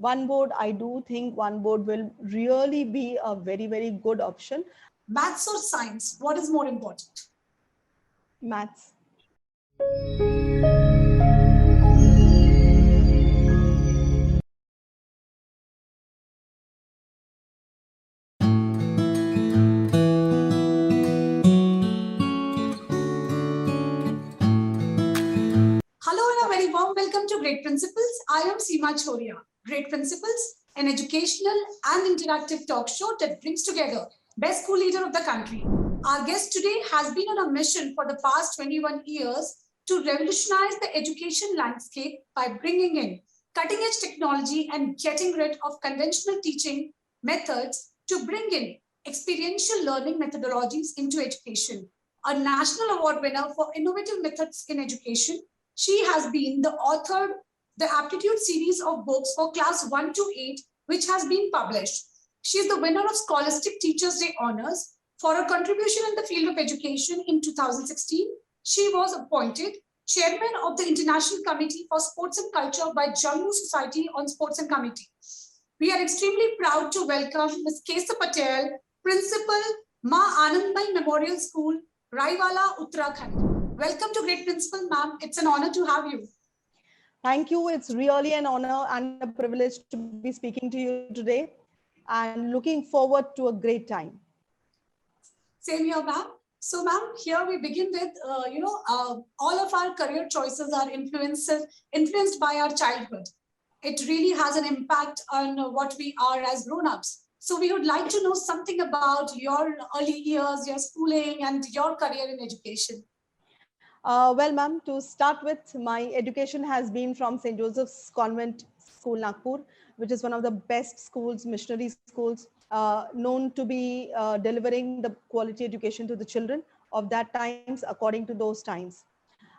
one board, I do think one board will really be a very, very good option. Maths or science, what is more important? Maths. Hello and a very warm welcome to Great Principles. I am Seema Choria. Great Principles, an educational and interactive talk show that brings together best school leader of the country. Our guest today has been on a mission for the past 21 years to revolutionize the education landscape by bringing in cutting-edge technology and getting rid of conventional teaching methods to bring in experiential learning methodologies into education. A national award winner for innovative methods in education, she has been the author the aptitude series of books for class 1 to 8, which has been published. She is the winner of Scholastic Teachers Day honors for her contribution in the field of education in 2016. She was appointed chairman of the International Committee for Sports and Culture by Jammu Society on Sports and Committee. We are extremely proud to welcome Ms. Kesa Patel, Principal, Ma Anandmai Memorial School, Raiwala, Uttarakhand. Welcome to Great Principal, ma'am. It's an honor to have you. Thank you. It's really an honor and a privilege to be speaking to you today and looking forward to a great time. Same here, ma'am. So, ma'am, here we begin with, all of our career choices are influenced by our childhood. It really has an impact on what we are as grown-ups. So we would like to know something about your early years, your schooling, and your career in education. Well, ma'am, to start with, my education has been from St. Joseph's Convent School, Nagpur, which is one of the best schools, missionary schools, known to be delivering the quality education to the children of that times, according to those times.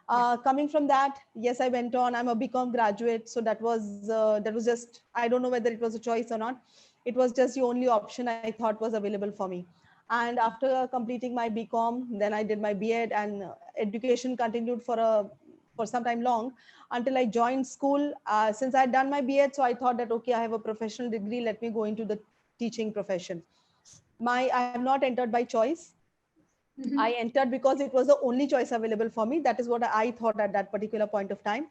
Coming from that, yes, I went on. I'm a BCom graduate, so that was just, I don't know whether it was a choice or not. It was just the only option I thought was available for me. And after completing my BCom, then I did my B.Ed, and education continued for some time long until I joined school. Since I had done my B.Ed, so I thought that, okay, I have a professional degree, let me go into the teaching profession. I have not entered by choice. I entered because it was the only choice available for me. That is what I thought at that particular point of time.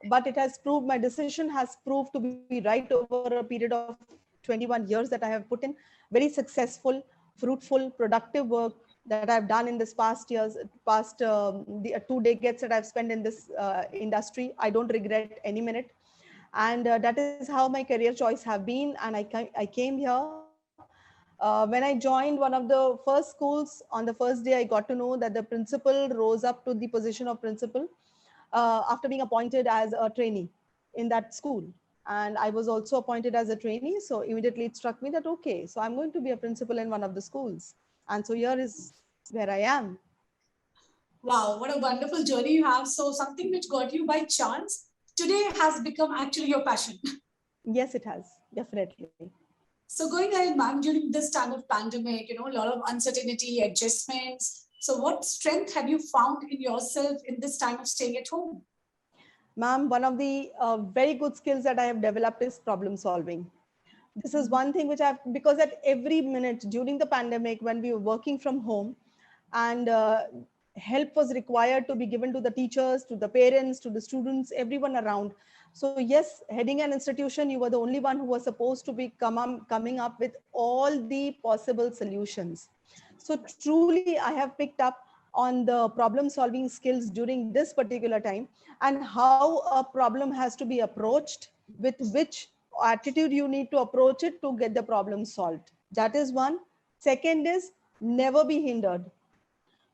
But it has proved, my decision has proved to be right over a period of 21 years that I have put in. Very successful, fruitful, productive work that I've done in this past years, past the 2 decades that I've spent in this industry. I don't regret any minute. And that is how my career choice have been. And I came here. When I joined one of the first schools, on the first day, I got to know that the principal rose up to the position of principal after being appointed as a trainee in that school. And I was also appointed as a trainee. So immediately it struck me that, okay, so I'm going to be a principal in one of the schools. And so here is where I am. Wow, what a wonderful journey you have. So something which got you by chance today has become actually your passion. Yes, it has, definitely. So going ahead, ma'am, during this time of pandemic, a lot of uncertainty, adjustments. So what strength have you found in yourself in this time of staying at home? Ma'am, one of the very good skills that I have developed is problem solving. This is one thing which because at every minute during the pandemic, when we were working from home, and help was required to be given to the teachers, to the parents, to the students, everyone around. So yes, heading an institution, you were the only one who was supposed to be coming up with all the possible solutions. So truly, I have picked up on the problem solving skills during this particular time, and how a problem has to be approached, with which attitude you need to approach it to get the problem solved. That is one. Second is never be hindered.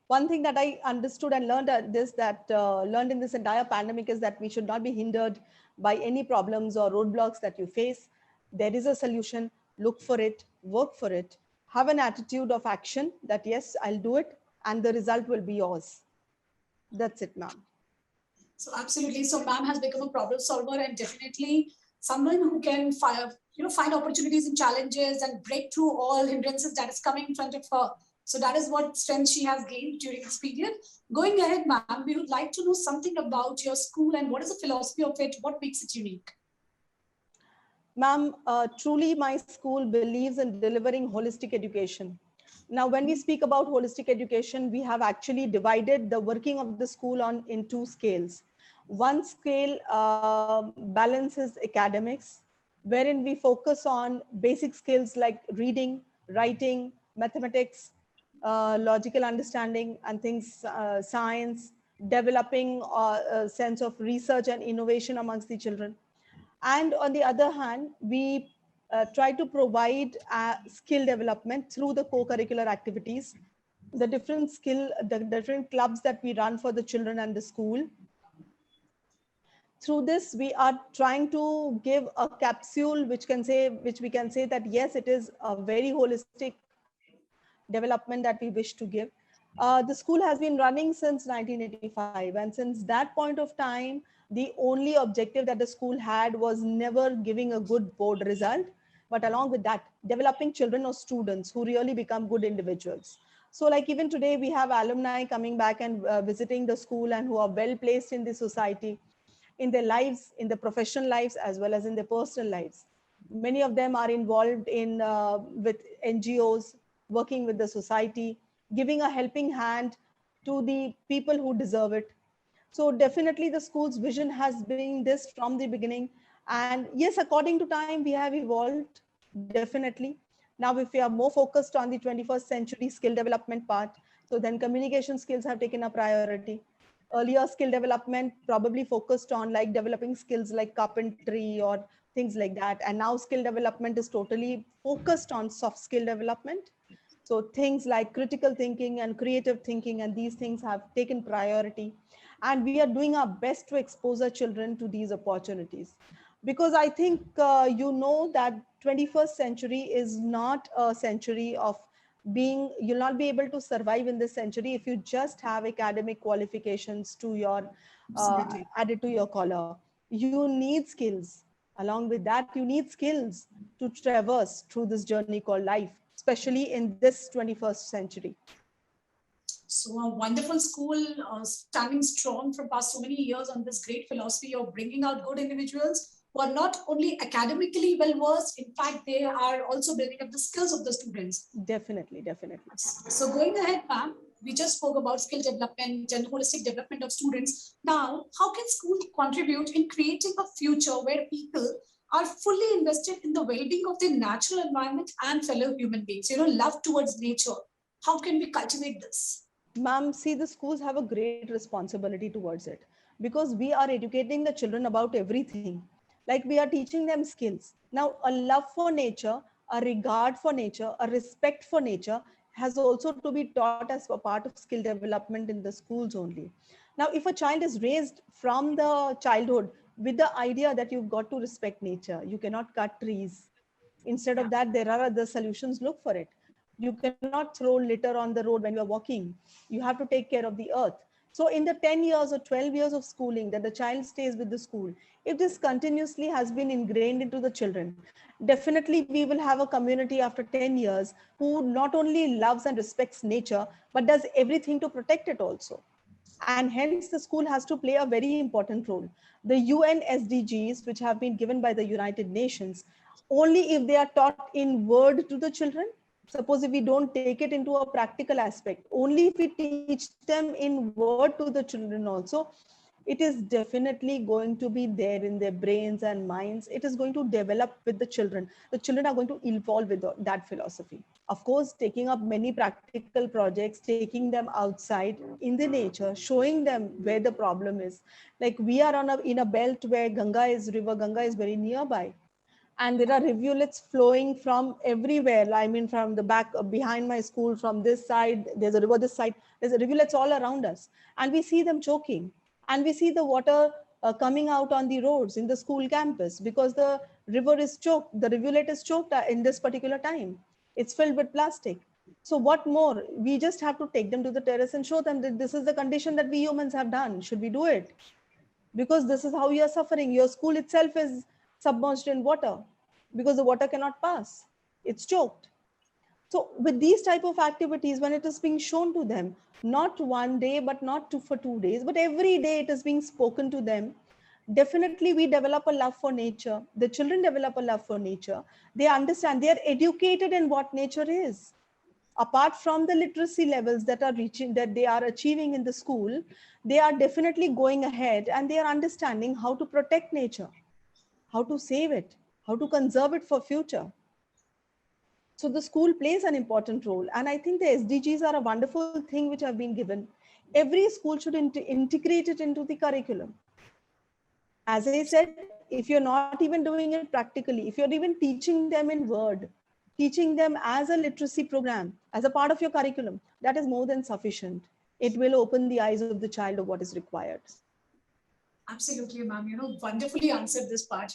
One thing that I understood and learned learned in this entire pandemic is that we should not be hindered by any problems or roadblocks that you face. There is a solution. Look for it, work for it, have an attitude of action that yes, I'll do it, and the result will be yours. That's it, ma'am. So absolutely. So ma'am has become a problem solver and definitely someone who can find opportunities and challenges and break through all hindrances that is coming in front of her. So that is what strength she has gained during this period. Going ahead, ma'am, we would like to know something about your school and what is the philosophy of it? What makes it unique? Ma'am, truly my school believes in delivering holistic education. Now, when we speak about holistic education, we have actually divided the working of the school in two scales. One scale balances academics, wherein we focus on basic skills like reading, writing, mathematics, logical understanding, and things, science, developing a sense of research and innovation amongst the children. And on the other hand, we try to provide skill development through the co-curricular activities, the different clubs that we run for the children and the school. Through this, we are trying to give a capsule which we can say that yes, it is a very holistic development that we wish to give. The school has been running since 1985, and since that point of time, the only objective that the school had was never giving a good board result, but along with that, developing children or students who really become good individuals. So like even today, we have alumni coming back and visiting the school and who are well placed in the society, in their lives, in their professional lives, as well as in their personal lives. Many of them are involved in with NGOs, working with the society, giving a helping hand to the people who deserve it. So definitely the school's vision has been this from the beginning. And yes, according to time, we have evolved, definitely. Now, if we are more focused on the 21st century skill development part, so then communication skills have taken a priority. Earlier skill development probably focused on like developing skills like carpentry or things like that. And now skill development is totally focused on soft skill development. So things like critical thinking and creative thinking and these things have taken priority. And we are doing our best to expose our children to these opportunities. Because I think you know that 21st century is not a century of being, you'll not be able to survive in this century if you just have academic qualifications to your added to your collar. You need skills. Along with that, you need skills to traverse through this journey called life, especially in this 21st century. So a wonderful school standing strong for past so many years on this great philosophy of bringing out good individuals who are not only academically well versed, in fact, they are also building up the skills of the students. Definitely, definitely. So going ahead, ma'am, we just spoke about skill development and holistic development of students. Now, how can school contribute in creating a future where people are fully invested in the well-being of their natural environment and fellow human beings? You know, love towards nature. How can we cultivate this? Ma'am, see, the schools have a great responsibility towards it because we are educating the children about everything. Like we are teaching them skills. Now, a love for nature, a regard for nature, a respect for nature has also to be taught as a part of skill development in the schools only. Now, if a child is raised from the childhood with the idea that you've got to respect nature, you cannot cut trees. Instead of that, there are other solutions, look for it. You cannot throw litter on the road when you are walking. You have to take care of the earth. So in the 10 years or 12 years of schooling that the child stays with the school, if this continuously has been ingrained into the children, definitely we will have a community after 10 years who not only loves and respects nature, but does everything to protect it also. And hence the school has to play a very important role. The UN SDGs, which have been given by the United Nations, only if they are taught in word to the children. Suppose if we don't take it into a practical aspect, only if we teach them in word to the children also, it is definitely going to be there in their brains and minds. It is going to develop with the children. The children are going to evolve with that philosophy. Of course, taking up many practical projects, taking them outside in the nature, showing them where the problem is. Like we are in a belt where river Ganga is very nearby, and there are rivulets flowing from everywhere. I mean, from the back behind my school, from this side there's a river, this side there's rivulets all around us, and we see them choking, and we see the water coming out on the roads in the school campus because the river is choked, the rivulet is choked in this particular time. It's filled with plastic. So what more? We just have to take them to the terrace and show them that this is the condition that we humans have done. Should we do it? Because this is how you are suffering. Your school itself is submerged in water because the water cannot pass. It's choked. So with these type of activities, when it is being shown to them, not one day, but not for 2 days, but every day it is being spoken to them, definitely we develop a love for nature. The children develop a love for nature. They understand, they are educated in what nature is. Apart from the literacy levels that are reaching, that they are achieving in the school, they are definitely going ahead and they are understanding how to protect nature, how to save it, how to conserve it for future. So the school plays an important role. And I think the SDGs are a wonderful thing which have been given. Every school should integrate it into the curriculum. As I said, if you're not even doing it practically, if you're even teaching them in word, teaching them as a literacy program, as a part of your curriculum, that is more than sufficient. It will open the eyes of the child of what is required. Absolutely, ma'am. Wonderfully answered this part.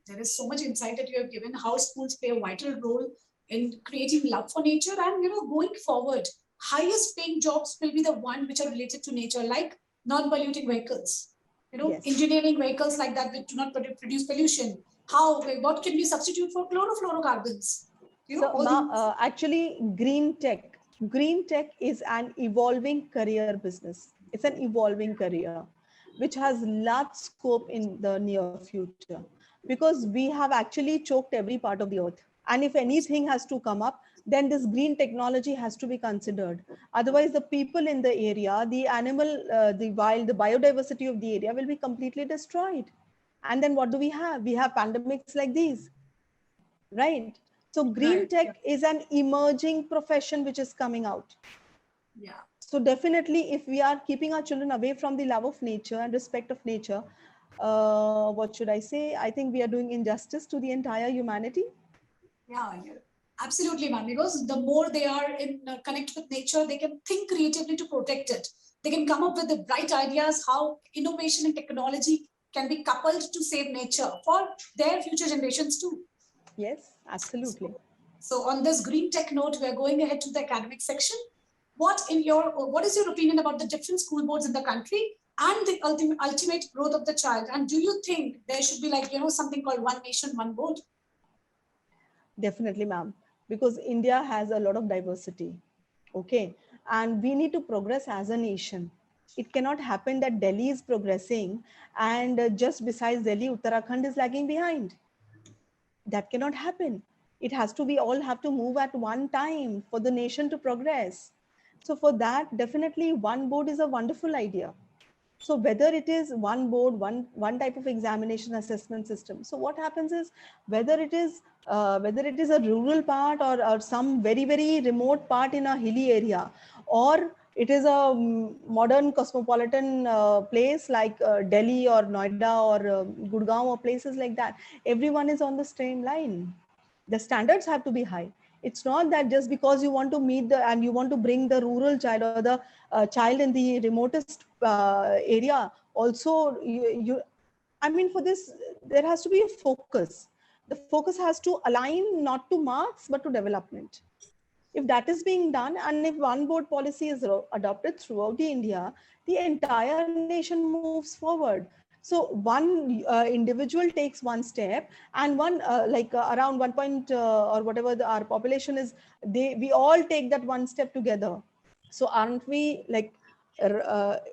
There is so much insight that you have given how schools play a vital role in creating love for nature. And, going forward, highest paying jobs will be the one which are related to nature, like non-polluting vehicles, Yes. engineering vehicles like that do not produce pollution. What can we substitute for chlorofluorocarbons? Actually, green tech is an evolving career business. It's an evolving career, which has large scope in the near future, because we have actually choked every part of the earth. And if anything has to come up, then this green technology has to be considered. Otherwise, the people in the area, the animal, the wild, the biodiversity of the area will be completely destroyed. And then what do we have? We have pandemics like these, right? So green Right. tech is an emerging profession which is coming out. Yeah. So definitely, if we are keeping our children away from the love of nature and respect of nature, what should I say? I think we are doing injustice to the entire humanity. Yeah. Absolutely, ma'am. Because the more they are in connect with nature, they can think creatively to protect it. They can come up with the bright ideas how innovation and technology can be coupled to save nature for their future generations too. Yes, absolutely. So on this green tech note, we are going ahead to the academic section. What is your opinion about the different school boards in the country and the ultimate growth of the child? And do you think there should be something called one nation, one board? Definitely, ma'am, because India has a lot of diversity. Okay. And we need to progress as a nation. It cannot happen that Delhi is progressing and just besides Delhi, Uttarakhand is lagging behind. That cannot happen. It has to be all have to move at one time for the nation to progress. So for that, definitely one board is a wonderful idea. So whether it is one board, one type of examination assessment system. So what happens is whether it is a rural part or some very remote part in a hilly area, or it is a modern cosmopolitan place like Delhi or Noida or Gurgaon or places like that, everyone is on the same line. The standards have to be high. It's not that just because you want to meet the and you want to bring the rural child or the child in the remotest area also I mean, for this there has to be a focus. The focus has to align not to marks but to development. If that is being done, and if one board policy is adopted throughout the India, the entire nation moves forward. So one individual takes one step, and one around 1 point or whatever our population is, we all take that one step together. So aren't we like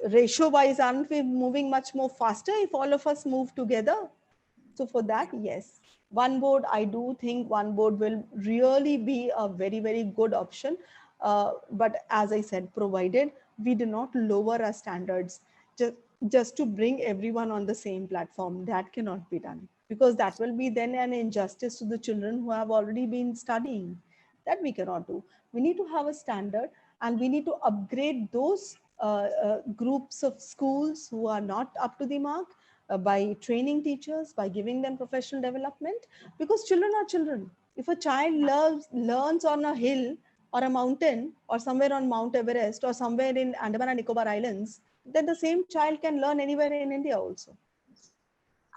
ratio wise, aren't we moving much more faster if all of us move together? So for that, yes, one board, I do think one board will really be a very good option. But as I said, provided we do not lower our standards just, just to bring everyone on the same platform, that cannot be done, because that will be then an injustice to the children who have already been studying. That we cannot do. We need to have a standard, and we need to upgrade those groups of schools who are not up to the mark by training teachers, by giving them professional development, because children are children. If a child learns on a hill or a mountain or somewhere on Mount Everest or somewhere in Andaman and Nicobar Islands, then the same child can learn anywhere in India also.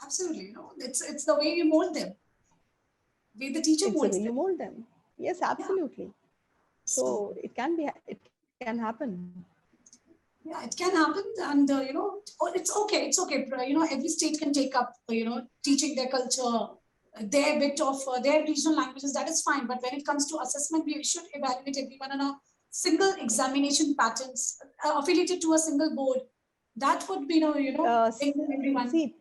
Absolutely, it's the way you mold them. Way the teacher It's the molds way you them. mold them. Yes, absolutely. Yeah. So it can happen. Yeah, it can happen, and it's okay. It's okay. Every state can take up, teaching their culture, their bit of their regional languages. That is fine. But when it comes to assessment, we should evaluate everyone on a single examination patterns affiliated to a single board. That would be, everyone. See,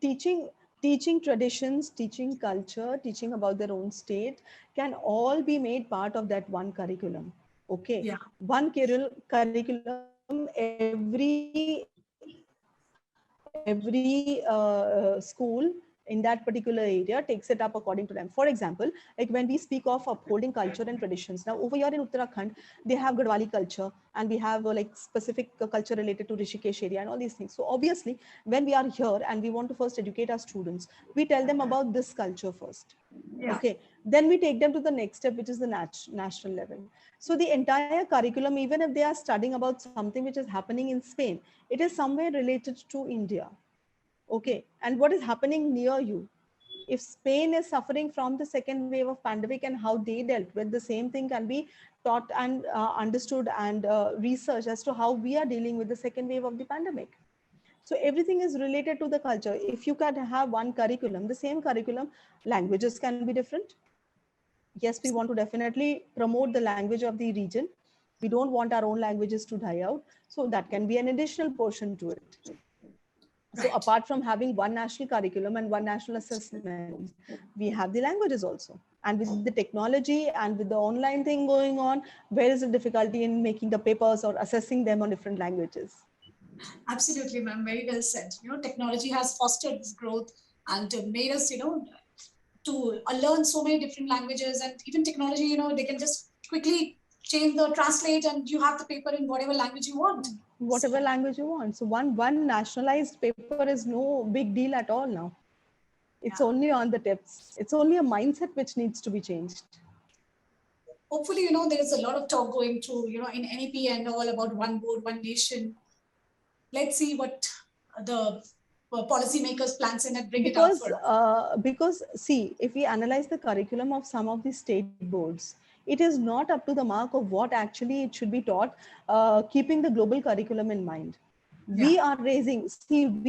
teaching traditions, teaching culture, teaching about their own state can all be made part of that one curriculum. Okay, Yeah. one curriculum every school in that particular area takes it up according to them. For example, like when we speak of upholding culture and traditions, now over here in Uttarakhand, they have Gadwali culture, and we have like specific culture related to Rishikesh area and all these things. So obviously, when we are here and we want to first educate our students, we tell them about this culture first. Yeah. Okay, then we take them to the next step, which is the national level. So the entire curriculum, even if they are studying about something which is happening in Spain, it is somewhere related to India. Okay, and what is happening near you? If Spain is suffering from the second wave of pandemic and how they dealt with, the same thing can be taught and understood and researched as to how we are dealing with the second wave of the pandemic. So everything is related to the culture. If you can have one curriculum, the same curriculum, languages can be different. Yes, we want to definitely promote the language of the region. We don't want our own languages to die out. So that can be an additional portion to it. So Right. apart from having one national curriculum and one national assessment, we have the languages also. And with the technology and with the online thing going on, where is the difficulty in making the papers or assessing them on different languages? Absolutely, ma'am. Very well said. Technology has fostered this growth and made us, to learn so many different languages, and even technology, they can just quickly change the translate and you have the paper in whatever language you want. Whatever language you want. So one nationalized paper is no big deal at all now. It's Yeah. only on the tips. It's only a mindset which needs to be changed. Hopefully, there is a lot of talk going through, in NEP and all about one board, one nation. Let's see what the policymakers plans in and bring it out for. Because see, if we analyze the curriculum of some of the state boards, it is not up to the mark of what actually it should be taught, keeping the global curriculum in mind. Yeah. We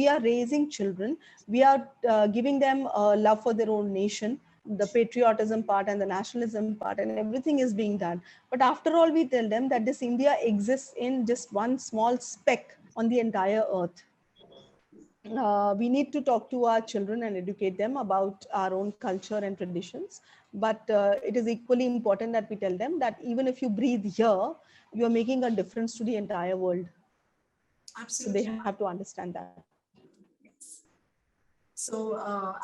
are raising children. We are giving them love for their own nation, the patriotism part and the nationalism part, and everything is being done. But after all, we tell them that this India exists in just one small speck on the entire earth. We need to talk to our children and educate them about our own culture and traditions. But it is equally important that we tell them that even if you breathe here, you are making a difference to the entire world. Absolutely. So they have to understand that. Yes. So,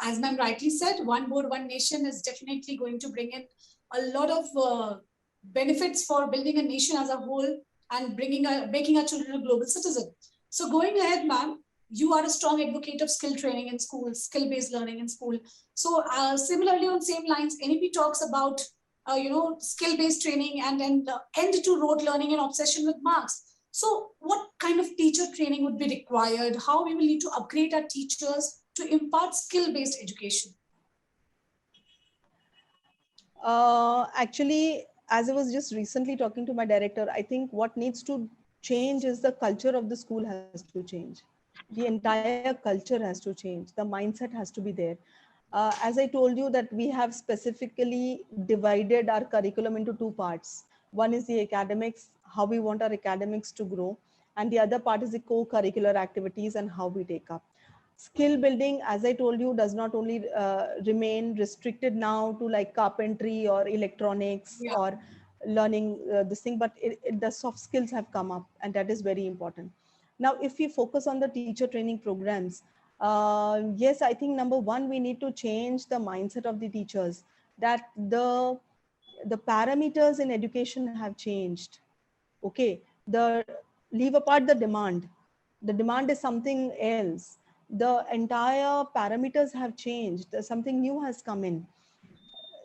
as ma'am rightly said, one board, one nation is definitely going to bring in a lot of benefits for building a nation as a whole and making our children a global citizen. So, going ahead, ma'am, you are a strong advocate of skill training in school, skill-based learning in school. So, similarly, on same lines, NEP talks about skill-based training and end to rote learning and obsession with marks. So, what kind of teacher training would be required? How we will need to upgrade our teachers to impart skill-based education? Actually, as I was just recently talking to my director, I think what needs to change is the culture of the school has to change. The entire culture has to change. The mindset has to be there. As I told you that we have specifically divided our curriculum into two parts. One is the academics, how we want our academics to grow, and the other part is the co-curricular activities and how we take up. Skill building, as I told you, does not only remain restricted now to like carpentry or electronics or learning this thing, but the soft skills have come up, and that is very important. Now, if we focus on the teacher training programs, yes, I think number one, we need to change the mindset of the teachers, that the parameters in education have changed. Okay, leave apart the demand. The demand is something else. The entire parameters have changed. Something new has come in.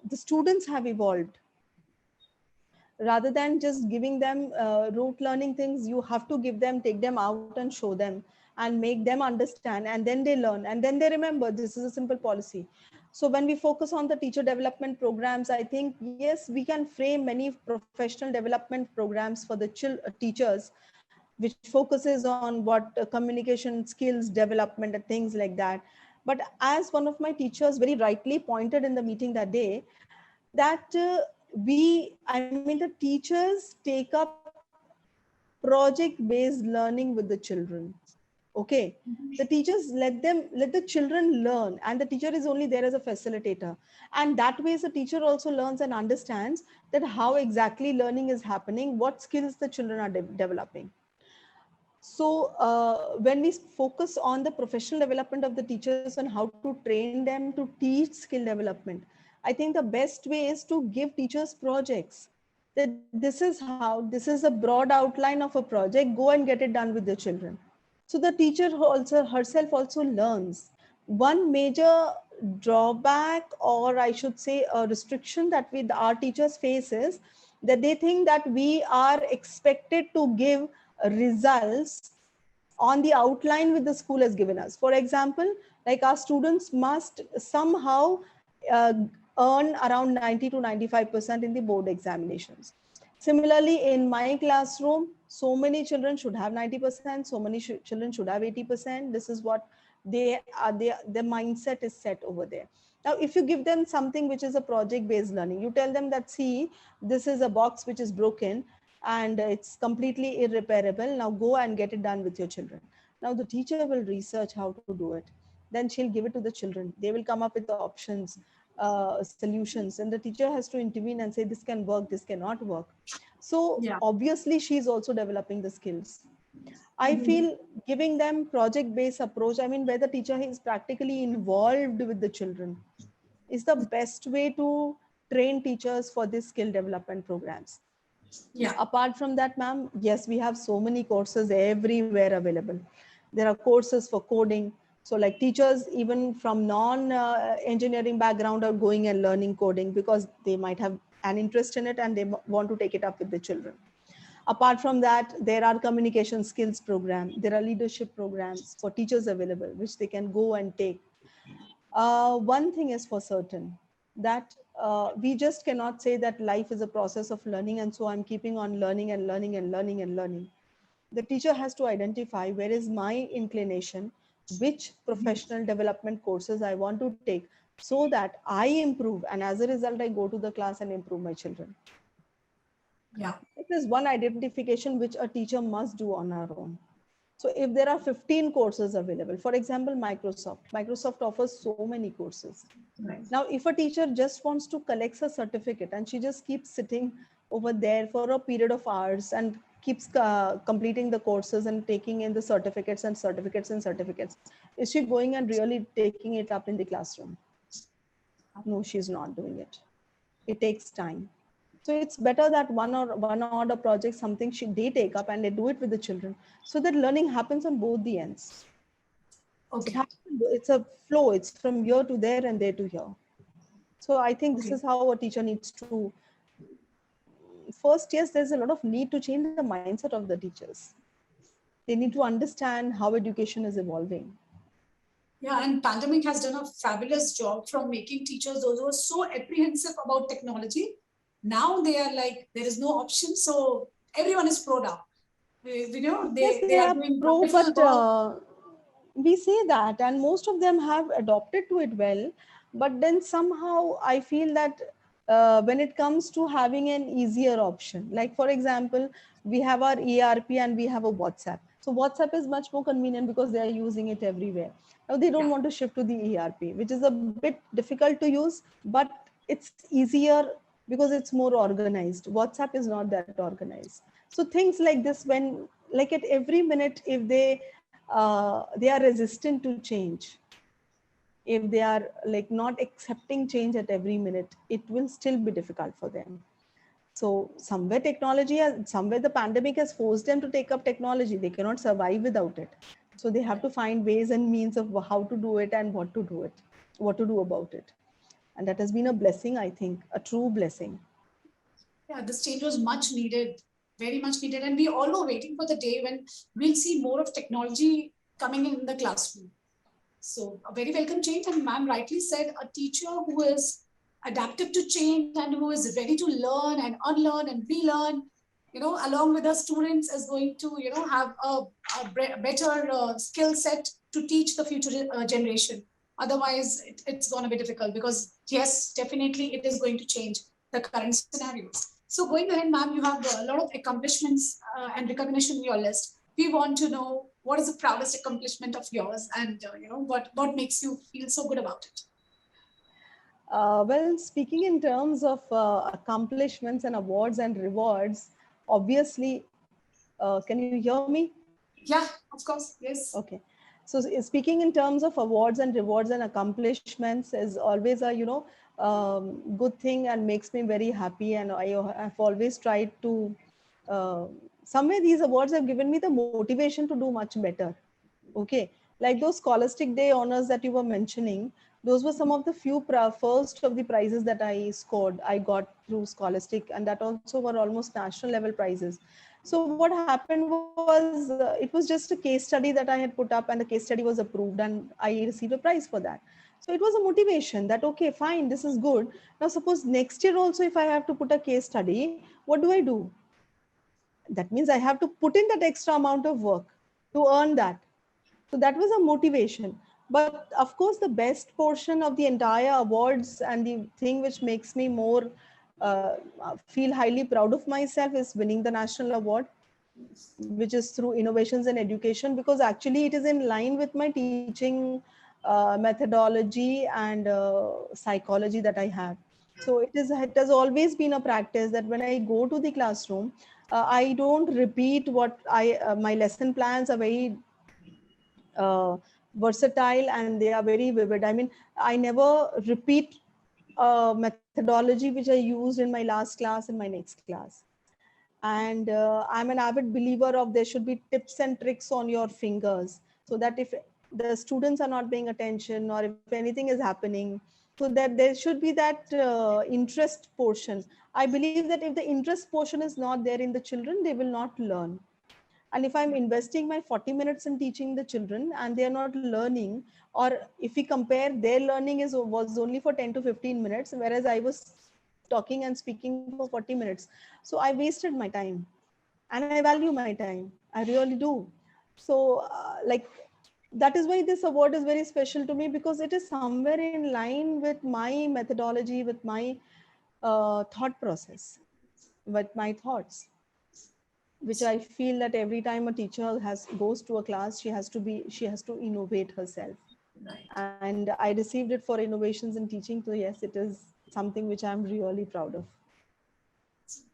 The students have evolved. Rather than just giving them rote learning things, you have to give them, take them out and show them and make them understand, and then they learn and then they remember. This is a simple policy. So when we focus on the teacher development programs, I think yes, we can frame many professional development programs for the teachers, which focuses on what communication skills development and things like that. But as one of my teachers very rightly pointed in the meeting that day, that the teachers take up project based learning with the children. Okay, the teachers let the children learn, and the teacher is only there as a facilitator. And that way, the teacher also learns and understands that how exactly learning is happening, what skills the children are developing. So when we focus on the professional development of the teachers and how to train them to teach skill development, I think the best way is to give teachers projects. That this is a broad outline of a project, go and get it done with the children. So the teacher also herself also learns. One major drawback, or I should say a restriction that our teachers face is that they think that we are expected to give results on the outline which the school has given us. For example, like our students must somehow uh, earn around 90 to 95% in the board examinations. Similarly, in my classroom, so many children should have 90%, so many children should have 80%. This is what their mindset is set over there. Now, if you give them something which is a project-based learning, you tell them that, see, this is a box which is broken and it's completely irreparable. Now go and get it done with your children. Now the teacher will research how to do it. Then she'll give it to the children. They will come up with the options, solutions, and the teacher has to intervene and say, this can work, this cannot work. So obviously she's also developing the skills. I feel giving them project-based approach, I mean, where the teacher is practically involved with the children, is the best way to train teachers for these skill development programs. Yeah. Apart from that, ma'am, yes, we have so many courses everywhere available. There are courses for coding. So like teachers, even from non-engineering background, are going and learning coding because they might have an interest in it and they want to take it up with the children. Apart from that, there are communication skills programs. There are leadership programs for teachers available, which they can go and take. One thing is for certain, that we just cannot say that life is a process of learning, and so I'm keeping on learning and learning and learning and learning. The teacher has to identify where is my inclination, which professional development courses I want to take so that I improve, and as a result, I go to the class and improve my children. Yeah. It is one identification which a teacher must do on her own. So if there are 15 courses available, for example, Microsoft offers so many courses. Right. Now, if a teacher just wants to collect a certificate and she just keeps sitting over there for a period of hours and keeps completing the courses and taking in the certificates and certificates and certificates, is she going and really taking it up in the classroom? No, she's not doing it. It takes time. So it's better that one order project, something they take up and they do it with the children, so that learning happens on both the ends. Okay. It's a flow. It's from here to there and there to here. So I think this is how a teacher needs to. First, yes, there's a lot of need to change the mindset of the teachers. They need to understand how education is evolving. Yeah, and pandemic has done a fabulous job from making teachers, those who are so apprehensive about technology. Now they are like, there is no option. So everyone is pro now. You know, they are doing pro, wonderful but work. we say that, and most of them have adopted to it well. But then somehow I feel that when it comes to having an easier option, like for example, we have our ERP and we have a WhatsApp. So WhatsApp is much more convenient because they are using it everywhere. Now they don't want to shift to the ERP, which is a bit difficult to use, but it's easier because it's more organized. WhatsApp is not that organized. So things like this, when like at every minute, if they are resistant to change, if they are like not accepting change at every minute, it will still be difficult for them. So somewhere the pandemic has forced them to take up technology. They cannot survive without it. So they have to find ways and means of how to do it and what to do about it. And that has been a blessing, I think, a true blessing. Yeah, this change was much needed, very much needed. And we all were waiting for the day when we'll see more of technology coming in the classroom. So a very welcome change. And ma'am rightly said, a teacher who is adaptive to change and who is ready to learn and unlearn and relearn, you know, along with the students is going to, you know, have a better skill set to teach the future generation. Otherwise, it's going to be difficult because yes, definitely it is going to change the current scenarios. So going ahead, ma'am, you have a lot of accomplishments and recognition in your list. We want to know What is the proudest accomplishment of yours, and what makes you feel so good about it? Well, speaking in terms of accomplishments and awards and rewards, obviously, can you hear me? Yeah, of course, yes. Okay. So speaking in terms of awards and rewards and accomplishments is always a, good thing and makes me very happy. And I've always tried to, somewhere these awards have given me the motivation to do much better. Okay. Like those Scholastic Day honors that you were mentioning, those were some of the few first of the prizes that I scored. I got through Scholastic, and that also were almost national level prizes. So what happened was it was just a case study that I had put up, and the case study was approved, and I received a prize for that. So it was a motivation that, okay, fine, this is good. Now suppose next year also, if I have to put a case study, what do I do? That means I have to put in that extra amount of work to earn that. So that was a motivation. But of course, the best portion of the entire awards and the thing which makes me more feel highly proud of myself is winning the national award, which is through innovations in education, because actually it is in line with my teaching methodology and psychology that I have. So it has always been a practice that when I go to the classroom, I don't repeat what my lesson plans are very versatile and they are very vivid. I mean, I never repeat methodology which I used in my last class in my next class. And I'm an avid believer of there should be tips and tricks on your fingers, so that if the students are not paying attention or if anything is happening, so that there should be that interest portion. I believe that if the interest portion is not there in the children, they will not learn. And if I'm investing my 40 minutes in teaching the children and they are not learning, or if we compare, their learning was only for 10 to 15 minutes, whereas I was talking and speaking for 40 minutes, so I wasted my time. And I value my time, I really do. So like, that is why this award is very special to me, because it is somewhere in line with my methodology, with my thought process, with my thoughts, which I feel that every time a teacher goes to a class, she has to innovate herself. Right. And I received it for innovations in teaching. So yes, it is something which I'm really proud of.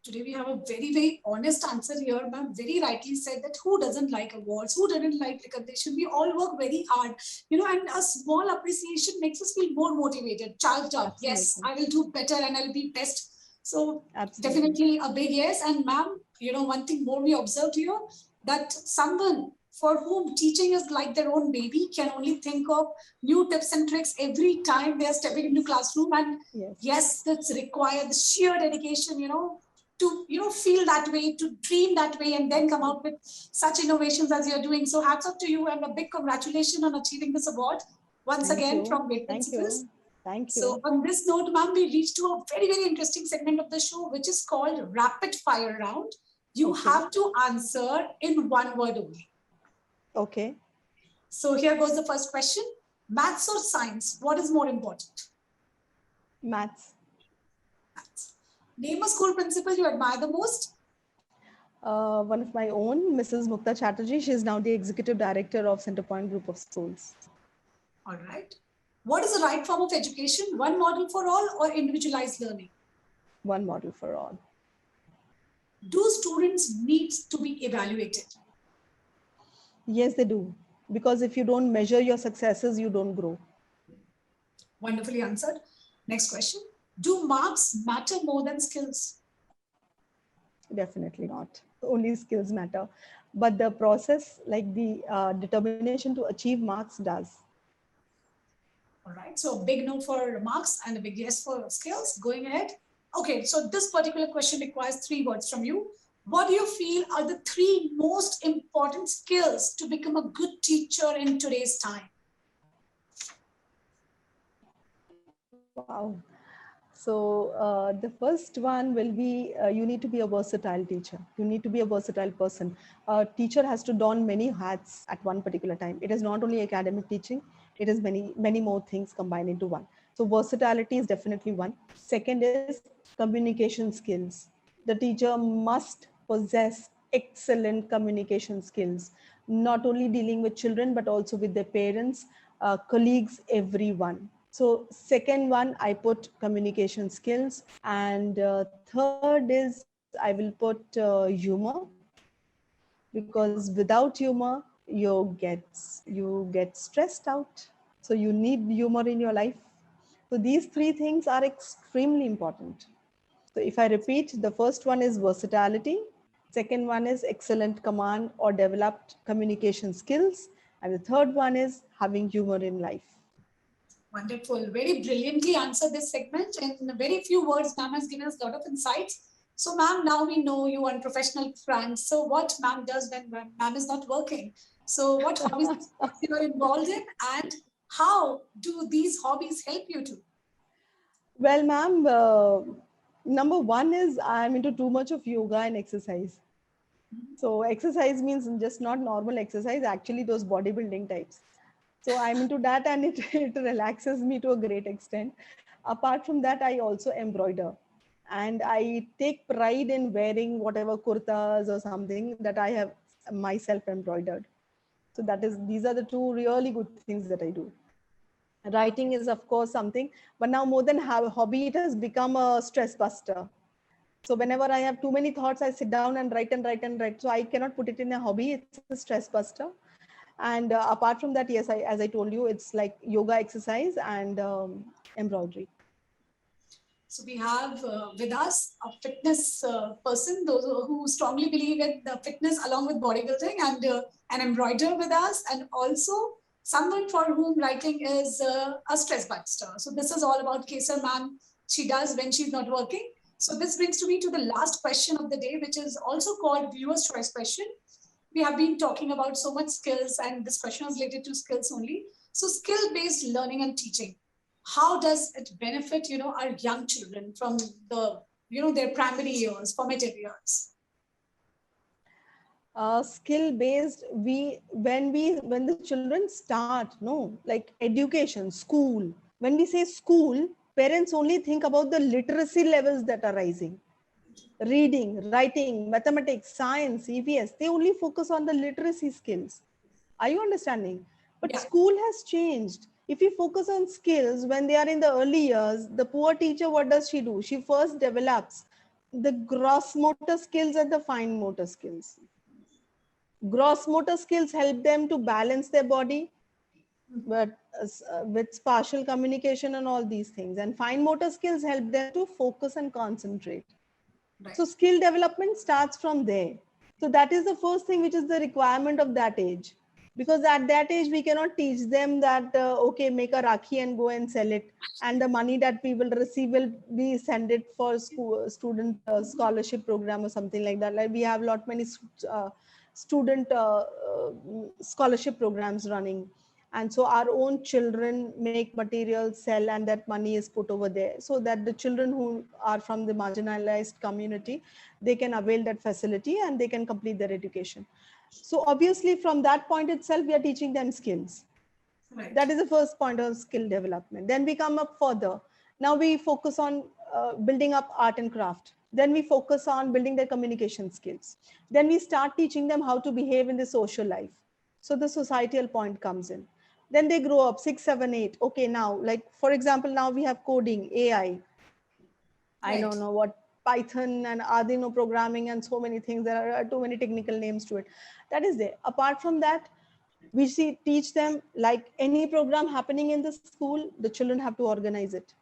Today we have a very, very honest answer here. Ma'am very rightly said that who doesn't like awards, who doesn't like recognition? We all work very hard, and a small appreciation makes us feel more motivated, charged up. Yes, Absolutely. I will do better and I'll be best. So Absolutely. definitely a big yes. And ma'am, one thing more we observed here, that someone for whom teaching is like their own baby can only think of new tips and tricks every time they are stepping into classroom. And yes, that's required the sheer dedication, to feel that way, to dream that way, and then come out with such innovations as you're doing. So hats off to you, and a big congratulations on achieving this award once Thank again you. from Great Thank Principles. you. Thank you. So on this note, ma'am, we reached to a very, very interesting segment of the show, which is called rapid fire round. You have to answer in one word only. Okay. So here goes the first question. Maths or science, what is more important? Maths. Maths. Name a school principal you admire the most? One of my own, Mrs. Mukta Chatterjee. She is now the executive director of Centerpoint Group of Schools. All right. What is the right form of education? One model for all or individualized learning? One model for all. Do students need to be evaluated? Yes, they do. Because if you don't measure your successes, you don't grow. Wonderfully answered. Next question. Do marks matter more than skills? Definitely not. Only skills matter. But the process, like the determination to achieve marks, does. All right. So a big no for marks and a big yes for skills. Going ahead. Okay. So this particular question requires 3 words from you. What do you feel are the 3 most important skills to become a good teacher in today's time? Wow. So the first one will be, you need to be a versatile teacher. You need to be a versatile person. A teacher has to don many hats at one particular time. It is not only academic teaching, it is many, many more things combined into one. So versatility is definitely one. Second is communication skills. The teacher must possess excellent communication skills. not only dealing with children, but also with their parents, colleagues, everyone. So second one, I put communication skills. And third is I will put humor, because without humor, you get stressed out. So you need humor in your life. So these three things are extremely important. So if I repeat, the first one is versatility, second one is excellent command or developed communication skills, and the third one is having humor in life. Wonderful. Very brilliantly answered this segment. In very few words, ma'am has given us a lot of insights. So, ma'am, now we know you on professional front. So, what ma'am does when ma'am is not working? So, what hobbies you are involved in, and how do these hobbies help you to? Well, ma'am, number one is I'm into too much of yoga and exercise. So exercise means just not normal exercise, actually those bodybuilding types. So I'm into that, and it relaxes me to a great extent. Apart from that, I also embroider. And I take pride in wearing whatever kurtas or something that I have myself embroidered. So these are the two really good things that I do. Writing is of course something, but now more than a hobby, it has become a stress buster. So whenever I have too many thoughts, I sit down and write and write and write. So I cannot put it in a hobby. It's a stress buster. And apart from that, yes, as I told you, it's like yoga, exercise, and embroidery. So we have with us a fitness person, those who strongly believe in the fitness along with bodybuilding, and an embroiderer with us, and also someone for whom writing is a stress buster. So this is all about Kesar ma'am. She does when she's not working. So this brings me to the last question of the day, which is also called viewer's choice question. We have been talking about so much skills, and this question is related to skills only. So skill-based learning and teaching, how does it benefit our young children from the their primary years, formative years? Skill based, when the children start, no, like education, school, when we say school, parents only think about the literacy levels that are rising. Reading, writing, mathematics, science, EVS, they only focus on the literacy skills. Are you understanding? But Yeah. school has changed. If you focus on skills when they are in the early years, the poor teacher, what does she do? She first develops the gross motor skills and the fine motor skills. Gross motor skills help them to balance their body, but with spatial communication and all these things. And fine motor skills help them to focus and concentrate. Right. So skill development starts from there. So that is the first thing which is the requirement of that age. Because at that age, we cannot teach them that, okay, make a rakhi and go and sell it. And the money that we will receive will be send it for student scholarship program or something like that. Like we have many student scholarship programs running. And so our own children make materials, sell, and that money is put over there, so that the children who are from the marginalized community, they can avail that facility and they can complete their education. So obviously from that point itself, we are teaching them skills. Right. That is the first point of skill development. Then we come up further. Now we focus on building up art and craft. Then we focus on building their communication skills. Then we start teaching them how to behave in the social life. So the societal point comes in. Then they grow up 6, 7, 8. Okay, now, like for example, now we have coding, AI. I Right. don't know what, Python and Arduino programming and so many things. There are too many technical names to it. That is there. Apart from that, we teach them, like any program happening in the school, the children have to organize it.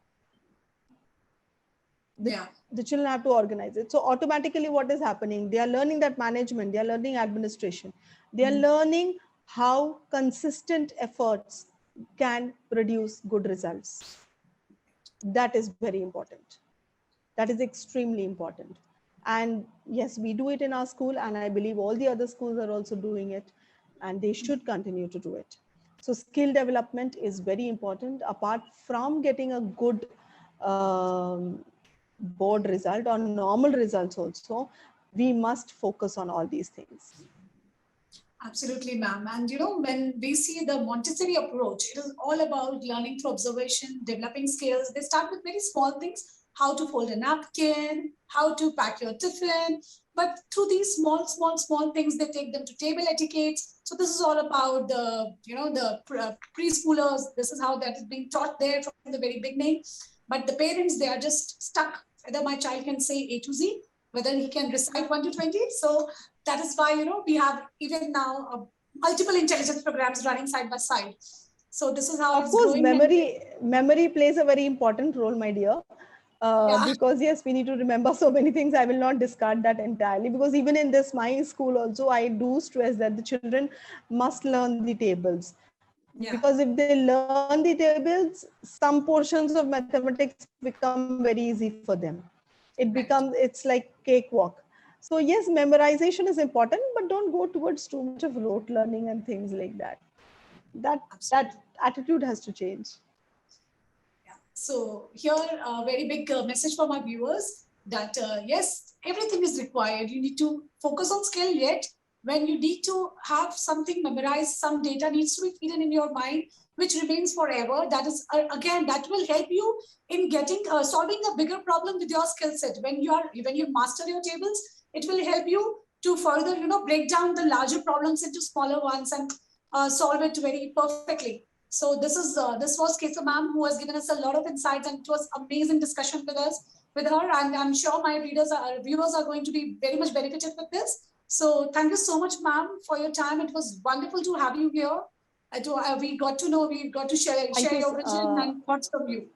The children have to organize it. So automatically what is happening? They are learning that management, they are learning administration, they are learning how consistent efforts can produce good results. That is very important. That is extremely important. And yes, we do it in our school, and I believe all the other schools are also doing it, and they should continue to do it. So skill development is very important. Apart from getting a good board result or normal results also, we must focus on all these things. Absolutely, ma'am. And when we see the Montessori approach, it is all about learning through observation, developing skills. They start with very small things: how to fold a napkin, how to pack your tiffin. but through these small things, they take them to table etiquettes. So this is all about the, preschoolers. This is how that is being taught there from the very beginning. But the parents, they are just stuck whether my child can say A to Z, whether he can recite 1 to 20. So that is why, we have even now multiple intelligence programs running side by side. So this is how of course, memory plays a very important role, my dear. Because yes, we need to remember so many things. I will not discard that entirely, because even in this, my school also, I do stress that the children must learn the tables. Because if they learn the tables, some portions of mathematics become very easy for them. It's like cakewalk. So yes, memorization is important, but don't go towards too much of rote learning and things like that. That attitude has to change. So here, a very big message for my viewers that yes, everything is required. You need to focus on skill, yet when you need to have something memorized, some data needs to be hidden in your mind, which remains forever. That is, again, that will help you in getting, solving a bigger problem with your skill set. When you master your tables, it will help you to further, break down the larger problems into smaller ones and solve it very perfectly. So this was Kesha ma'am, who has given us a lot of insights, and it was amazing discussion with her, and I'm sure my viewers are going to be very much benefited with this. So thank you so much, ma'am, for your time. It was wonderful to have you here. We got to share your vision and thoughts from you.